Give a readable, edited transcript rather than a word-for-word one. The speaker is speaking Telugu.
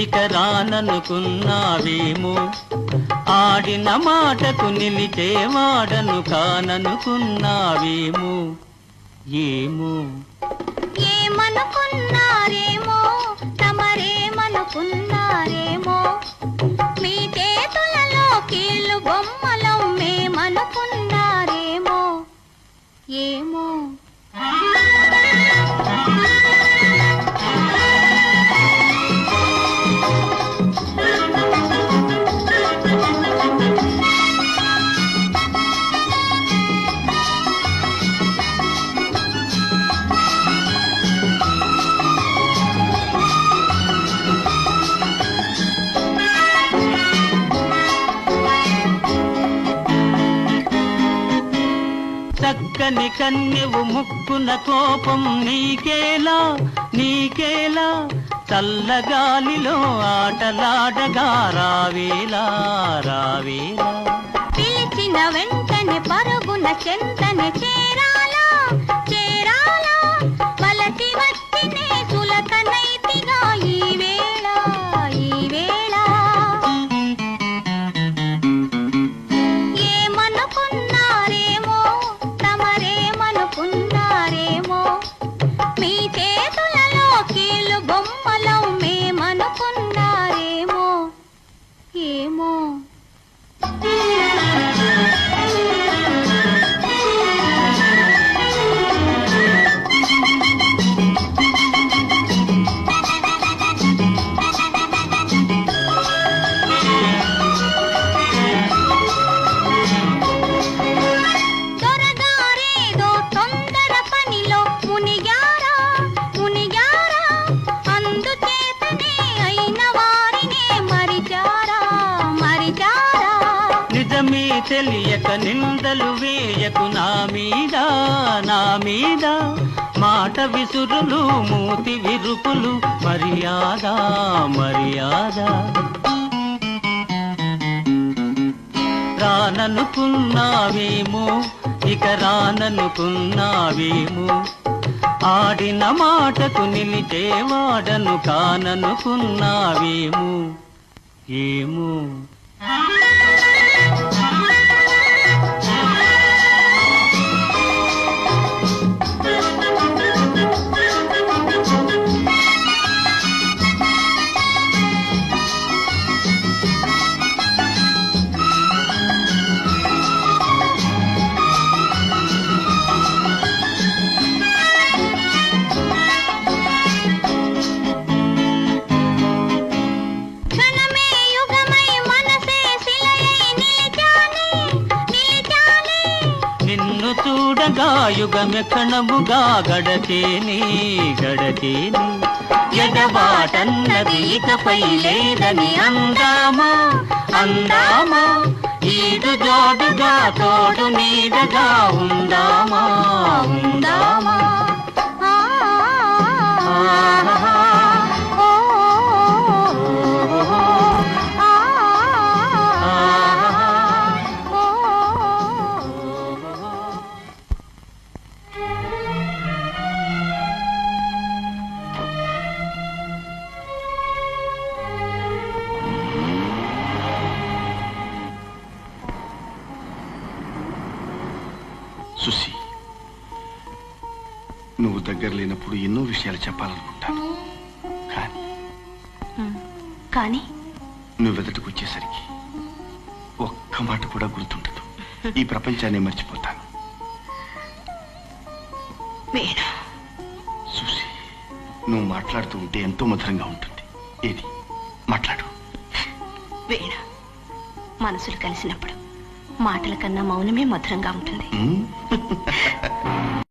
ఇక రాననుకున్నావేమో, ఆడిన మాటకు నిలిచేవాడను కాననుకున్నావేమో. ఏమో ఏమనుకున్నారేమో, తమరేమనుకున్నారేమో, మీ చేతులలో కీళ్ళు బొమ్మలం మేమనుకున్నారేమో. ఏమో చక్కని కన్నెవు ముక్కున కోపం నీకేలా నీకేలా, చల్లగాలిలో ఆటలాడగా రావేలా రావేలా. పిలిచిన వెంటనే పరుగున చెంతనే చేరాలా చేరాలా, వలసి వచ్చినే సులకనైతిగా ఈ వేళ ఈ వేళ. ఏమనుకున్నారేమో, తమరేమనుకున్నారేమో, మీ చేతులలో కీళ్ళు బొమ్మలం మేమనుకున్నారేమో. ఏమో దొరగారేదో తొందర పనిలో మునిగారా మునిగారా, అందుచేతనే అయిన వారినే మరిచారా మరిచారా. నిజమే తెలియక నిందలు వేయకు నా మీద నా మీద, మాట విసురులు మూతి విరుపులు మర్యాద మర్యాద. రాననుకున్నావేమో, ఇక రాననుకున్నావేమో, ఆడిన మాటకు నిలిచేవాడను కాననుకున్నావేమో. ఏమో క్షణమే యుగమై మనసే శిలయై నిలిచానే నిలిచానే. నిన్ను చూడగా యుగమె క్షణముగా గడచేని గడచేని. ఎడబాటన్నది ఇకపై లేదని అందామా అందామా, ఈడు జోడుగా తోడు నీడగా ఉందామా ఉందామా. సుసి, నువ్వు దగ్గర లేనప్పుడు ఎన్నో విషయాలు చెప్పాలనుకుంటాను, కానీ నువ్వు ఎదుటికి వచ్చేసరికి ఒక్క మాట కూడా గుర్తుండదు. ఈ ప్రపంచాన్ని మర్చిపోతాను. సుసి, నువ్వు మాట్లాడుతూ ఉంటే ఎంతో మధురంగా ఉంటుంది. ఏది మాట్లాడు. వేణ, మనసులు కలిసినప్పుడు మాటల కన్నా మౌనమే మధురంగా ఉంటుంది.